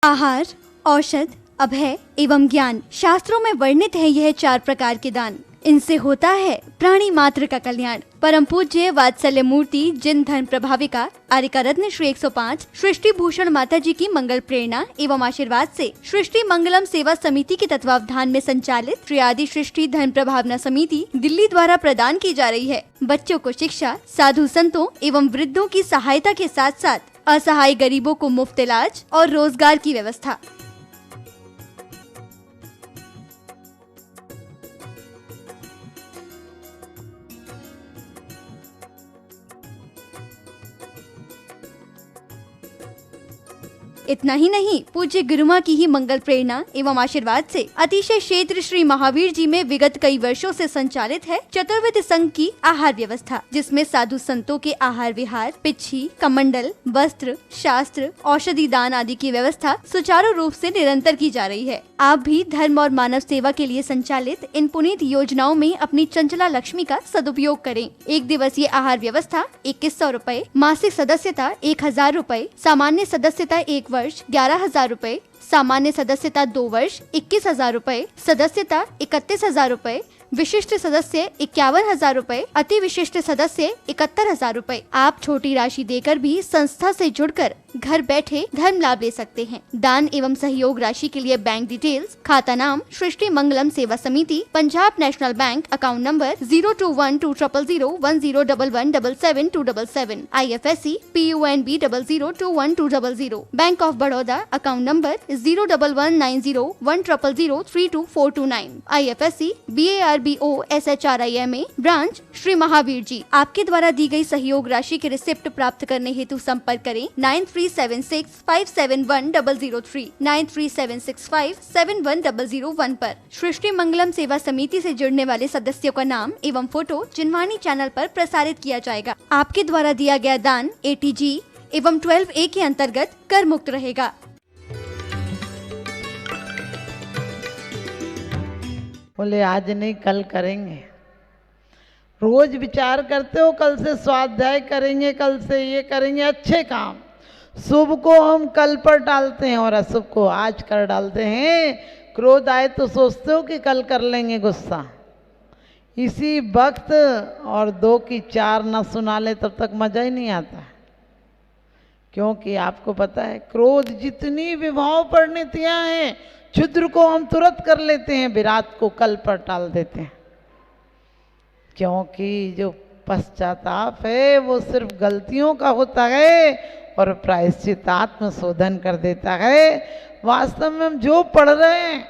आहार, औषध, अभय एवं ज्ञान शास्त्रों में वर्णित है यह 4 प्रकार के दान। इनसे होता है प्राणी मात्र का कल्याण। परम पूज्य वात्सल्य मूर्ति जिन धर्म प्रभाविका आर्यका रत्न श्री 105 सृष्टि भूषण माता जी की मंगल प्रेरणा एवं आशीर्वाद से सृष्टि मंगलम सेवा समिति के तत्वावधान में संचालित श्री आदि सृष्टि धर्म प्रभावना समिति दिल्ली द्वारा प्रदान की जा रही है। बच्चों को शिक्षा, साधु संतों एवं वृद्धों की सहायता के साथ साथ असहाय गरीबों को मुफ्त इलाज और रोजगार की व्यवस्था। इतना ही नहीं, पूज्य गुरुमा की ही मंगल प्रेरणा एवं आशीर्वाद से अतिशय क्षेत्र श्री महावीर जी में विगत कई वर्षों से संचालित है चतुर्विध संघ की आहार व्यवस्था, जिसमें साधु संतों के आहार विहार, पिच्छी, कमंडल, वस्त्र, शास्त्र, औषधि दान आदि की व्यवस्था सुचारू रूप से निरंतर की जा रही है। आप भी धर्म और मानव सेवा के लिए संचालित इन पुनीत योजनाओं में अपनी चंचला लक्ष्मी का सदुपयोग करें। 1 दिवसीय आहार व्यवस्था 2100 रूपए, मासिक सदस्यता 1000 रूपए, सामान्य सदस्यता 1 वर्ष 11,000 रूपए, सामान्य सदस्यता 2 वर्ष 21,000 रूपए, सदस्यता 31,000 रूपए, विशिष्ट सदस्य 51,000 रूपए, अति विशिष्ट सदस्य 71,000 रूपए। आप छोटी राशि देकर भी संस्था से जुड़कर घर बैठे धर्म लाभ ले सकते हैं। दान एवं सहयोग राशि के लिए बैंक डिटेल्स, खाता नाम सृष्टि Mangalam Seva Samiti, Punjab national bank, account number 021200101177 IFSC PUNB 002120, bank of Baroda, account number 01190100032429 IFSC BARBO SHRIMA, branch Shri Mahavir ji. आपके द्वारा दी गई सहयोग राशि के रिसिप्ट प्राप्त करने हेतु संपर्क करें 9376571003 9376571001 पर। सृष्टि मंगलम सेवा समिति से जुड़ने वाले सदस्यों का नाम एवं फोटो जिनवाणी चैनल पर प्रसारित किया जाएगा। आपके द्वारा दिया गया दान ATG एवं 12A के अंतर्गत कर मुक्त रहेगा। बोले आज नहीं कल करेंगे। रोज विचार करते हो कल से स्वाध्याय करेंगे, कल से ये करेंगे। अच्छे काम शुभ को हम कल पर डालते हैं और अशुभ को आज कर डालते हैं। क्रोध आए तो सोचते हो कि कल कर लेंगे गुस्सा, इसी वक्त और 2 की 4 न सुना ले तब तक मजा ही नहीं आता। क्योंकि आपको पता है क्रोध जितनी विभाव परिणतियां हैं, क्षुद्र को हम तुरंत कर लेते हैं, विराट को कल पर टाल देते हैं। क्योंकि जो पश्चाताप है वो सिर्फ गलतियों का होता है और प्रायश्चित आत्म शोधन कर देता है। वास्तव में हम जो पढ़ रहे हैं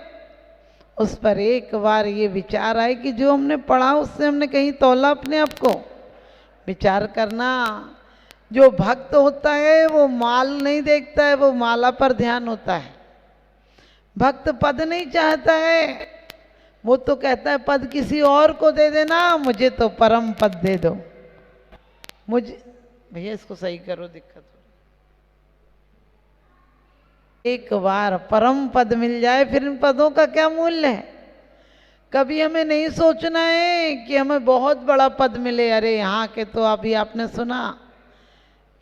उस पर एक बार ये विचार आए कि जो हमने पढ़ा उससे हमने कहीं तौला अपने आप को। विचार करना, जो भक्त होता है वो माल नहीं देखता है, वो माला पर ध्यान होता है। भक्त पद नहीं चाहता है, वो तो कहता है पद किसी और को दे देना, मुझे तो परम पद दे दो। मुझे भैया इसको सही करो, दिक्कत हो। एक बार परम पद मिल जाए फिर इन पदों का क्या मूल्य है। कभी हमें नहीं सोचना है कि हमें बहुत बड़ा पद मिले। अरे यहाँ के तो अभी आपने सुना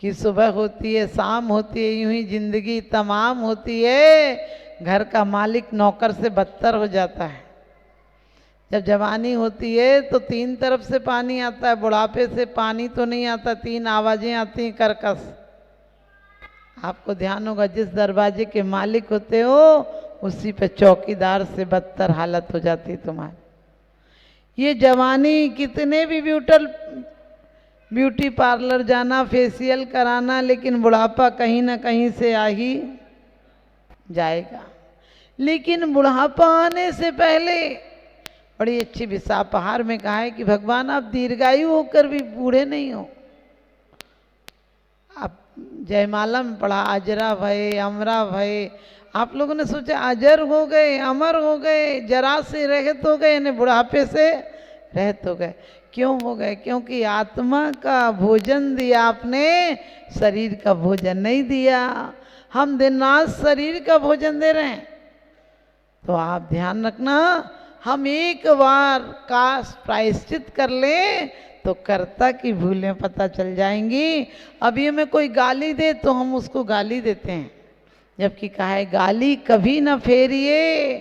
कि सुबह होती है, शाम होती है, यूं ही जिंदगी तमाम होती है। घर का मालिक नौकर से बदतर हो जाता है। जब जवानी होती है तो 3 तरफ से पानी आता है, बुढ़ापे से पानी तो नहीं आता, 3 आवाजें आती हैं कर्कश। आपको ध्यान होगा जिस दरवाजे के मालिक होते हो उसी पे चौकीदार से बदतर हालत हो जाती है तुम्हारी। ये जवानी कितने भी ब्यूटी पार्लर जाना, फेशियल कराना, लेकिन बुढ़ापा कहीं ना कहीं से आ ही जाएगा। लेकिन बुढ़ापा आने से पहले बड़ी अच्छी विसापहार में कहा है कि भगवान आप दीर्घायु होकर भी बूढ़े नहीं हो। आप जयमाला में पढ़ा अजरा भय अमरा भय। आप लोगों ने सोचा अजर हो गए, अमर हो गए, जरा से रहित हो गए, यानी बुढ़ापे से रहित हो गए। क्यों हो गए? क्योंकि आत्मा का भोजन दिया आपने, शरीर का भोजन नहीं दिया। हम दिन रात शरीर का भोजन दे रहे हैं। तो आप ध्यान रखना, हम एक बार का प्रायश्चित कर लें तो कर्ता की भूलें पता चल जाएंगी। अभी हमें कोई गाली दे तो हम उसको गाली देते हैं, जबकि कहा है गाली कभी न फेरिए,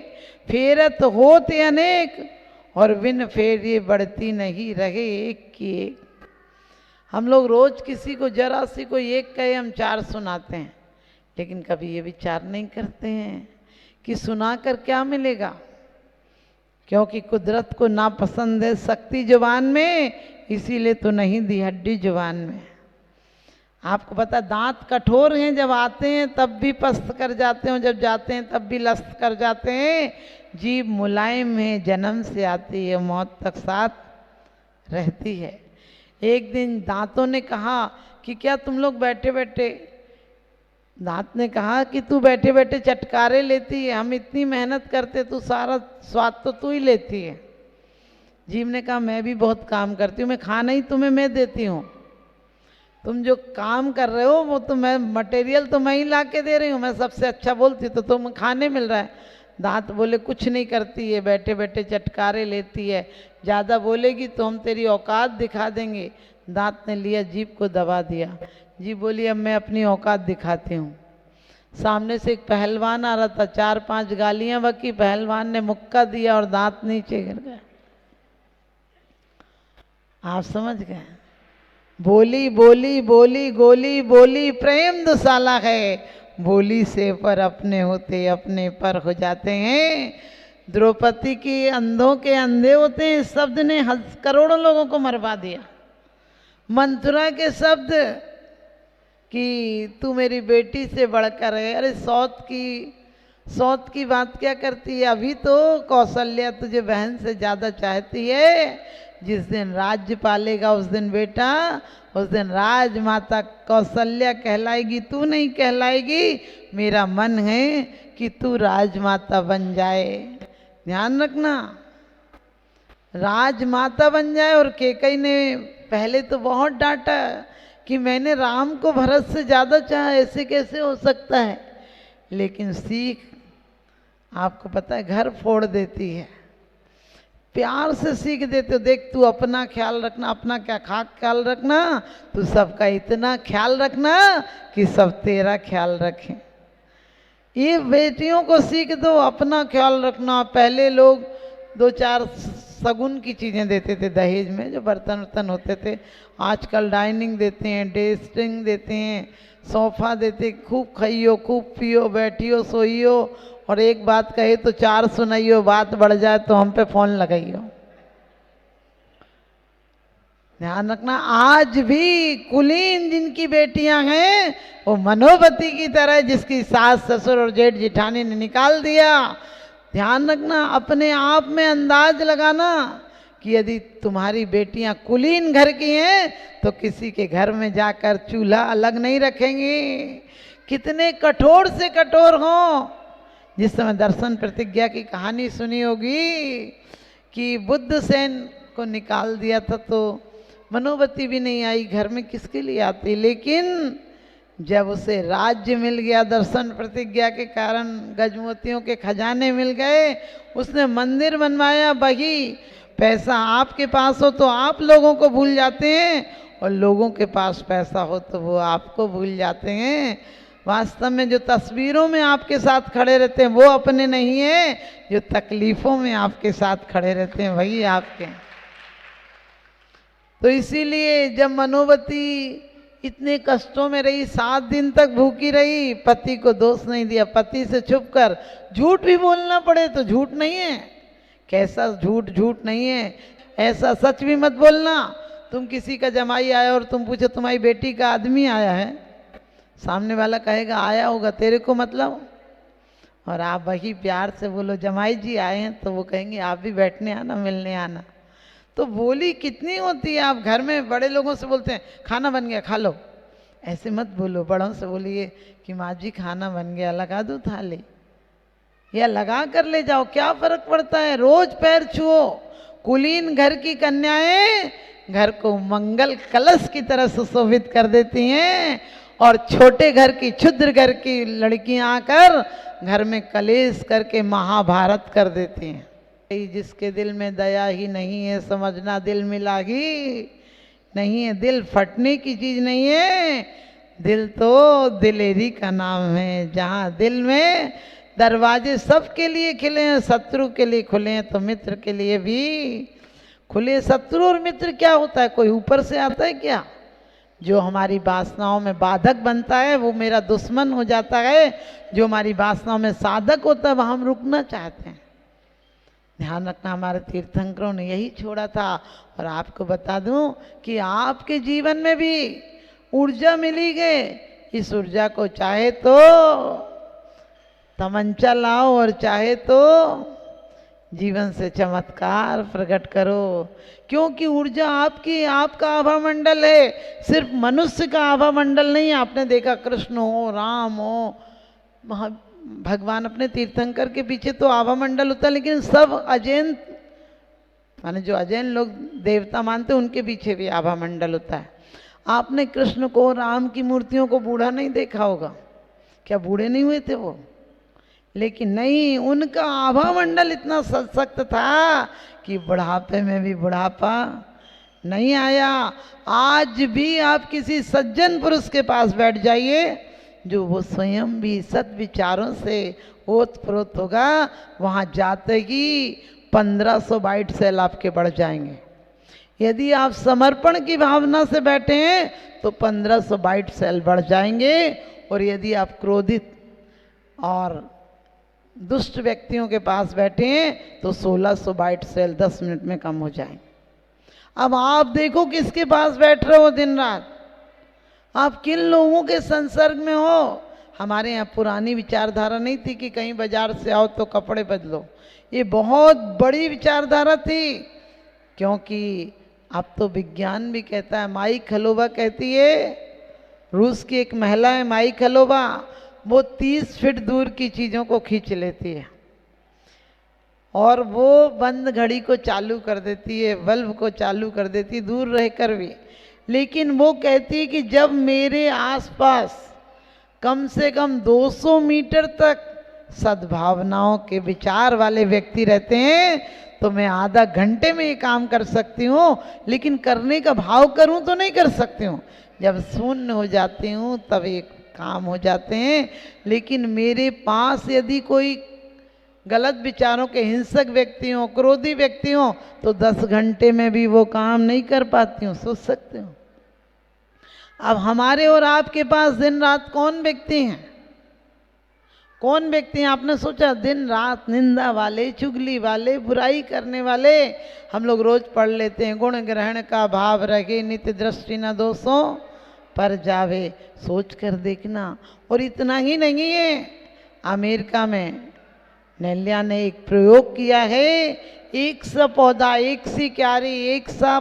फेरत होते अनेक, और बिन फेरिए बढ़ती नहीं रहे एक की एक। हम लोग रोज किसी को जरा सी कोई एक कहे हम 4 सुनाते हैं, लेकिन कभी ये विचार नहीं करते हैं कि सुनाकर क्या मिलेगा, क्योंकि कुदरत को नापसंद है शक्ति जुबान में, इसीलिए तो नहीं दी हड्डी जुबान में। आपको पता दांत कठोर हैं, जब आते हैं तब भी पस्त कर जाते हैं, जब जाते हैं तब भी लस्त कर जाते हैं। जीभ मुलायम है, जन्म से आती है, मौत तक साथ रहती है। एक दिन दांतों ने कहा कि क्या तुम लोग बैठे बैठे, दांत ने कहा कि तू बैठे बैठे चटकारे लेती है, हम इतनी मेहनत करते, तू सारा स्वाद तो तू ही लेती है। जीभ ने कहा मैं भी बहुत काम करती हूँ, मैं खाना ही तुम्हें मैं देती हूँ, तुम जो काम कर रहे हो वो तो मैं मटेरियल तो मैं ही ला के दे रही हूँ, मैं सबसे अच्छा बोलती तो तुम्हें खाने मिल रहा है। दांत बोले कुछ नहीं करती है, बैठे बैठे चटकारे लेती है, ज़्यादा बोलेगी तो हम तेरी औकात दिखा देंगे। दांत ने लिया जीभ को दबा दिया, जीभ बोली अब मैं अपनी औकात दिखाती हूँ। सामने से एक पहलवान आ रहा था, 4-5 गालियां बकी, पहलवान ने मुक्का दिया और दांत नीचे गिर गए। आप समझ गए, बोली बोली बोली गोली बोली प्रेम दुसाला है, बोली से पर अपने होते अपने पर हो जाते हैं। द्रौपदी की अंधों के अंधे होते हैं शब्द ने करोड़ों लोगों को मरवा दिया। मंथुरा के शब्द कि तू मेरी बेटी से बढ़कर है, अरे सौत की बात क्या करती है, अभी तो कौशल्या तुझे बहन से ज़्यादा चाहती है। जिस दिन राज्य पालेगा उस दिन बेटा, उस दिन राजमाता कौशल्या कहलाएगी, तू नहीं कहलाएगी। मेरा मन है कि तू राजमाता बन जाए, ध्यान रखना, राजमाता बन जाए। और केकई ने पहले तो बहुत डांटा कि मैंने राम को भरत से ज़्यादा चाहा, ऐसे कैसे हो सकता है, लेकिन सीख आपको पता है घर फोड़ देती है, प्यार से सीख देते हो। देख तू अपना ख्याल रखना, अपना क्या ख्याल रखना, तू सबका इतना ख्याल रखना कि सब तेरा ख्याल रखें। ये बेटियों को सीख दो अपना ख्याल रखना। पहले लोग 2-4 सगुन की चीज़ें देते थे दहेज में, जो बर्तन वर्तन होते थे, आजकल डाइनिंग देते हैं, डेस्टिंग देते हैं, सोफा देते, खूब खाइयो खूब पियो बैठियो सोइयो, और एक बात कहे तो 4 सुनाइयो, बात बढ़ जाए तो हम पे फोन लगाइयो। ध्यान रखना, आज भी कुलीन जिनकी बेटियां हैं वो मनोवती की तरह, जिसकी सास ससुर और जेठ जिठानी ने निकाल दिया। ध्यान रखना, अपने आप में अंदाज लगाना कि यदि तुम्हारी बेटियां कुलीन घर की हैं तो किसी के घर में जाकर चूल्हा अलग नहीं रखेंगी, कितने कठोर से कठोर हों। जिस समय दर्शन प्रतिज्ञा की कहानी सुनी होगी कि बुद्ध सेन को निकाल दिया था तो मनोवती भी नहीं आई, घर में किसके लिए आती, लेकिन जब उसे राज्य मिल गया दर्शन प्रतिज्ञा के कारण, गजमोतियों के खजाने मिल गए, उसने मंदिर बनवाया। वही पैसा आपके पास हो तो आप लोगों को भूल जाते हैं, और लोगों के पास पैसा हो तो वो आपको भूल जाते हैं। वास्तव में जो तस्वीरों में आपके साथ खड़े रहते हैं वो अपने नहीं है, जो तकलीफों में आपके साथ खड़े रहते हैं वही आपके। तो इसीलिए जब मनोवती इतने कष्टों में रही, 7 दिन तक भूखी रही, पति को दोष नहीं दिया, पति से छुपकर झूठ भी बोलना पड़े तो झूठ नहीं है, कैसा झूठ झूठ नहीं है, ऐसा सच भी मत बोलना। तुम किसी का जमाई आया और तुम पूछो तुम्हारी बेटी का आदमी आया है, सामने वाला कहेगा आया होगा, तेरे को मतलब, और आप वही प्यार से बोलो जमाई जी आए हैं, तो वो कहेंगे आप भी बैठने आना, मिलने आना। तो बोली कितनी होती है। आप घर में बड़े लोगों से बोलते हैं खाना बन गया खा लो, ऐसे मत बोलो। बड़ों से बोलिए कि माँ जी खाना बन गया, लगा दूँ थाली, या लगा कर ले जाओ, क्या फर्क पड़ता है, रोज पैर छुओ। कुलीन घर की कन्याएं घर को मंगल कलश की तरह सुशोभित कर देती हैं, और छोटे घर की क्षुद्र घर की लड़कियां आकर घर में कलेश करके महाभारत कर देती हैं। जिसके दिल में दया ही नहीं है समझना दिल मिला ही नहीं है, दिल फटने की चीज नहीं है। दिल तो दिलेरी का नाम है। जहाँ दिल में दरवाजे सबके लिए खिले हैं, शत्रु के लिए खुले हैं तो मित्र के लिए भी खुले। शत्रु और मित्र क्या होता है? कोई ऊपर से आता है क्या? जो हमारी वासनाओं में बाधक बनता है वो मेरा दुश्मन हो जाता है। जो हमारी वासनाओं में साधक होता है वह हम रुकना चाहते हैं। ध्यान रखना, हमारे तीर्थंकरों ने यही छोड़ा था। और आपको बता दूं कि आपके जीवन में भी ऊर्जा मिली गई। इस ऊर्जा को चाहे तो तमंचा लाओ और चाहे तो जीवन से चमत्कार प्रकट करो। क्योंकि ऊर्जा आपकी, आपका आभा मंडल है, सिर्फ मनुष्य का आभा मंडल नहीं। आपने देखा कृष्ण हो, राम हो, भगवान अपने तीर्थंकर के पीछे तो आभा मंडल होता है, लेकिन सब अजैन माने जो अजैन लोग देवता मानते हैं उनके पीछे भी आभा मंडल होता है। आपने कृष्ण को, राम की मूर्तियों को बूढ़ा नहीं देखा होगा। क्या बूढ़े नहीं हुए थे वो? लेकिन नहीं, उनका आभा मंडल इतना सशक्त था कि बुढ़ापे में भी बुढ़ापा नहीं आया। आज भी आप किसी सज्जन पुरुष के पास बैठ जाइए, जो वो स्वयं भी सत विचारों से ओतप्रोत होगा, वहाँ जाते ही 1500 बाइट सेल आपके बढ़ जाएंगे। यदि आप समर्पण की भावना से बैठे हैं तो 1500 बाइट सेल बढ़ जाएंगे। और यदि आप क्रोधित और दुष्ट व्यक्तियों के पास बैठे हैं तो 1600 बाइट सेल 10 मिनट में कम हो जाएंगे। अब आप देखो किसके पास बैठ रहे हो दिन रात, आप किन लोगों के संसर्ग में हो। हमारे यहाँ पुरानी विचारधारा नहीं थी कि कहीं बाजार से आओ तो कपड़े बदलो। ये बहुत बड़ी विचारधारा थी, क्योंकि अब तो विज्ञान भी कहता है। माई खलोबा कहती है, रूस की एक महिला है माई खलोबा, वो 30 फीट दूर की चीज़ों को खींच लेती है और वो बंद घड़ी को चालू कर देती है, बल्ब को चालू कर देती है, दूर रहकर भी। लेकिन वो कहती है कि जब मेरे आसपास कम से कम 200 मीटर तक सद्भावनाओं के विचार वाले व्यक्ति रहते हैं तो मैं आधा घंटे में ये काम कर सकती हूँ, लेकिन करने का भाव करूँ तो नहीं कर सकती हूँ। जब शून्य हो जाती हूँ तब ये काम हो जाते हैं। लेकिन मेरे पास यदि कोई गलत विचारों के हिंसक व्यक्ति हों, क्रोधी व्यक्ति हों, तो 10 घंटे में भी वो काम नहीं कर पाती हूँ। सोच सकते हो। अब हमारे और आपके पास दिन रात कौन व्यक्ति हैं? कौन व्यक्ति हैं? आपने सोचा? दिन रात निंदा वाले, चुगली वाले, बुराई करने वाले। हम लोग रोज पढ़ लेते हैं, गुण ग्रहण का भाव रखे, नित्य दृष्टि न दोषों पर जावे। सोच कर देखना। और इतना ही नहीं है, अमेरिका में नेल्या ने एक प्रयोग किया है, एक सा पौधा, एक सी क्यारी, एक सा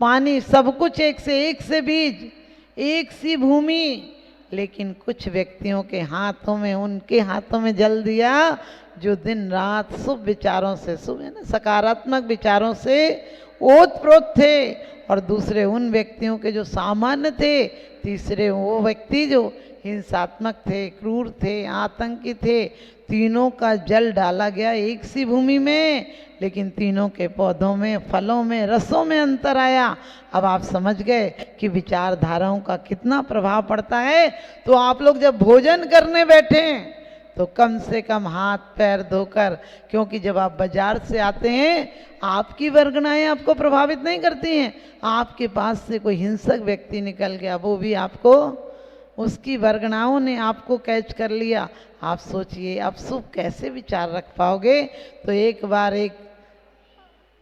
पानी, सब कुछ एक से बीज, एक सी भूमि, लेकिन कुछ व्यक्तियों के हाथों में, उनके हाथों में जल दिया जो दिन रात शुभ विचारों से, सकारात्मक विचारों से ओतप्रोत थे। और दूसरे उन व्यक्तियों के जो सामान्य थे, तीसरे वो व्यक्ति जो हिंसात्मक थे, क्रूर थे, आतंकी थे। तीनों का जल डाला गया एक सी भूमि में, लेकिन तीनों के पौधों में, फलों में, रसों में अंतर आया। अब आप समझ गए कि विचारधाराओं का कितना प्रभाव पड़ता है। तो आप लोग जब भोजन करने बैठें तो कम से कम हाथ पैर धोकर, क्योंकि जब आप बाजार से आते हैं आपकी वर्गणाएं आपको प्रभावित नहीं करती हैं। आपके पास से कोई हिंसक व्यक्ति निकल गया, वो भी आपको, उसकी वर्गणाओं ने आपको कैच कर लिया। आप सोचिए आप शुभ कैसे विचार रख पाओगे। तो एक बार एक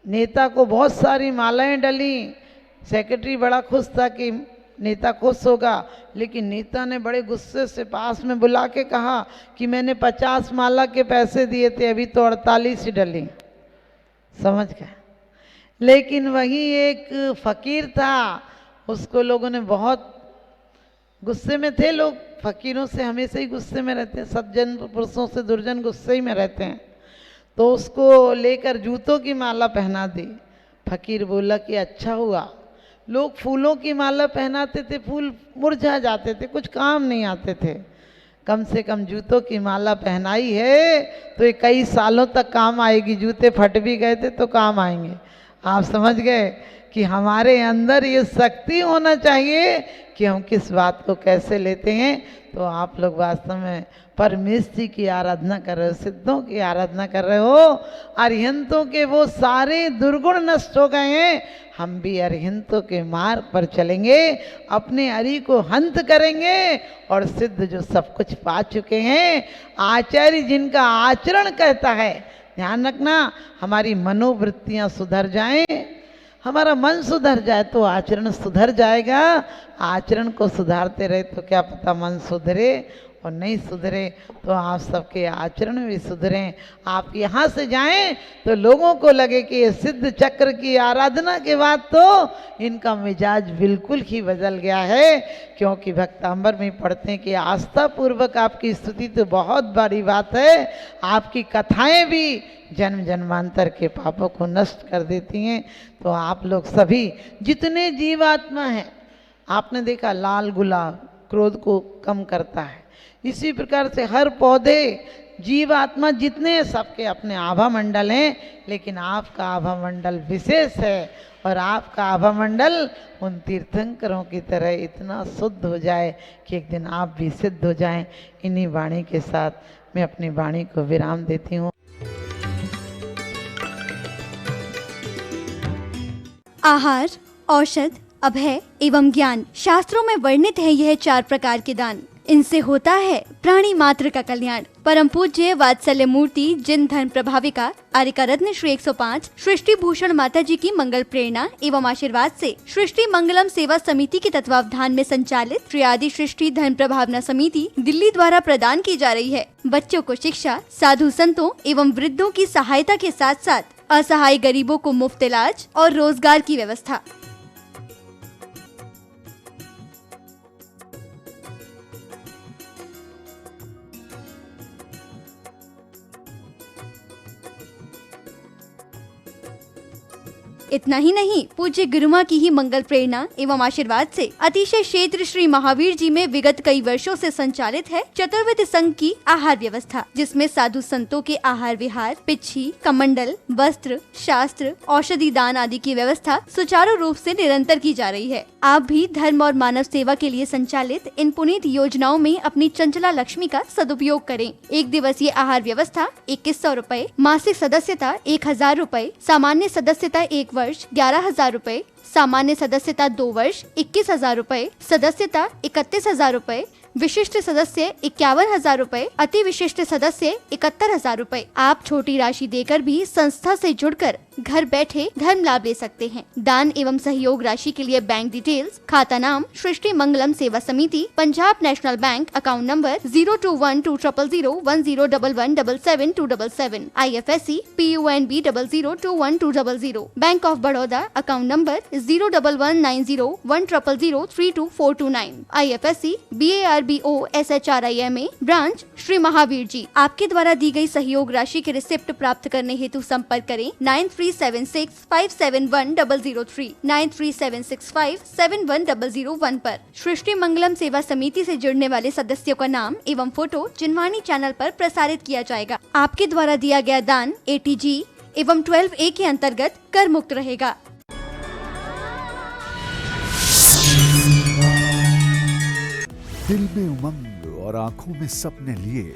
नेता को बहुत सारी मालाएं डली। सेक्रेटरी बड़ा खुश था कि नेता खुश होगा, लेकिन नेता ने बड़े गुस्से से पास में बुला के कहा कि मैंने 50 माला के पैसे दिए थे, अभी तो 48 ही डली। समझ गए? लेकिन वही एक फकीर था, उसको लोगों ने बहुत गुस्से में थे। लोग फकीरों से हमेशा ही गुस्से में रहते हैं, सज्जन पुरुषों से दुर्जन गुस्से ही में रहते हैं। तो उसको लेकर जूतों की माला पहना दी। फकीर बोला कि अच्छा हुआ, लोग फूलों की माला पहनाते थे, फूल मुरझा जाते थे, कुछ काम नहीं आते थे। कम से कम जूतों की माला पहनाई है तो ये कई सालों तक काम आएगी। जूते फट भी गए थे तो काम आएंगे। आप समझ गए कि हमारे अंदर ये शक्ति होना चाहिए कि हम किस बात को कैसे लेते हैं। तो आप लोग वास्तव में परमेश्वर की आराधना कर रहे हो, सिद्धों की आराधना कर रहे हो। अरिहंतों के वो सारे दुर्गुण नष्ट हो गए हैं। हम भी अरिहंतों के मार्ग पर चलेंगे, अपने अरि को हंत करेंगे और सिद्ध जो सब कुछ पा चुके हैं, आचार्य जिनका आचरण कहता है, ध्यान रखना, हमारी मनोवृत्तियां सुधर जाएं, हमारा मन सुधर जाए तो आचरण सुधर जाएगा। आचरण को सुधारते रहे तो क्या पता मन सुधरे, और नहीं सुधरे तो आप सबके आचरण भी सुधरें। आप यहाँ से जाएं तो लोगों को लगे कि ये सिद्ध चक्र की आराधना के बाद तो इनका मिजाज बिल्कुल ही बदल गया है। क्योंकि भक्तांबर में पढ़ते हैं कि आस्था पूर्वक आपकी स्तुति तो बहुत बड़ी बात है, आपकी कथाएं भी जन्म जन्मांतर के पापों को नष्ट कर देती हैं। तो आप लोग सभी जितने जीवात्मा हैं, आपने देखा लाल गुलाब क्रोध को कम करता है, इसी प्रकार से हर पौधे जीवात्मा जितने सबके अपने आभा मंडल हैं, लेकिन आपका आभा मंडल विशेष है। और आपका आभा मंडल उन तीर्थंकरों की तरह इतना शुद्ध हो जाए कि एक दिन आप भी सिद्ध हो जाएं। इन्हीं वाणी के साथ मैं अपनी वाणी को विराम देती हूँ। आहार, औषध, अभय एवं ज्ञान, शास्त्रों में वर्णित है यह 4 प्रकार के दान। इनसे होता है प्राणी मात्र का कल्याण। परम पूज्य वात्सल्य मूर्ति जिन धर्म प्रभाविका आर्यका रत्न श्री 105 सृष्टि भूषण माता जी की मंगल प्रेरणा एवं आशीर्वाद से सृष्टि मंगलम सेवा समिति के तत्वावधान में संचालित श्री आदि सृष्टि धर्म प्रभावना समिति दिल्ली द्वारा प्रदान की जा रही है। बच्चों को शिक्षा, साधु संतों एवं वृद्धों की सहायता के साथ साथ असहाय गरीबों को मुफ्त इलाज और रोजगार की व्यवस्था। इतना ही नहीं, पूज्य गुरुमा की ही मंगल प्रेरणा एवं आशीर्वाद से अतिशय क्षेत्र श्री महावीर जी में विगत कई वर्षों से संचालित है चतुर्विध संघ की आहार व्यवस्था, जिसमें साधु संतों के आहार विहार, पिच्छी, कमंडल, वस्त्र, शास्त्र, औषधि दान आदि की व्यवस्था सुचारू रूप से निरंतर की जा रही है। आप भी धर्म और मानव सेवा के लिए संचालित इन पुनीत योजनाओं में अपनी चंचला लक्ष्मी का सदुपयोग करें। 1 दिवसीय आहार व्यवस्था 2100 रूपए, मासिक सदस्यता 1000 रूपए, सामान्य सदस्यता 1 वर्ष 11,000 रूपए, सामान्य सदस्यता 2 वर्ष 21,000 रूपए, सदस्यता 31,000 रूपए, विशिष्ट सदस्य 51,000 रूपए, अति विशिष्ट सदस्य 71,000 रूपए। आप छोटी राशि देकर भी संस्था से जुड़कर घर बैठे धर्म लाभ ले सकते हैं। दान एवं सहयोग राशि के लिए बैंक डिटेल्स, खाता नाम सृष्टि Mangalam Seva Samiti, Punjab national bank, account number 021200101177 IFSC PUNB 00212000, bank of Baroda, account number 011901000324429 IFSC BARBO SHRIMA, branch Shri Mahavir ji. आपके द्वारा दी गई सहयोग राशि के रिसिप्ट प्राप्त करने हेतु संपर्क करें 9376571003 9376571001 पर। सृष्टि मंगलम सेवा समिति से जुड़ने वाले सदस्यों का नाम एवं फोटो जिनवाणी चैनल पर प्रसारित किया जाएगा। आपके द्वारा दिया गया दान ATG एवं 12A के अंतर्गत कर मुक्त रहेगा। दिल में उमंग और आंखों में सपने लिए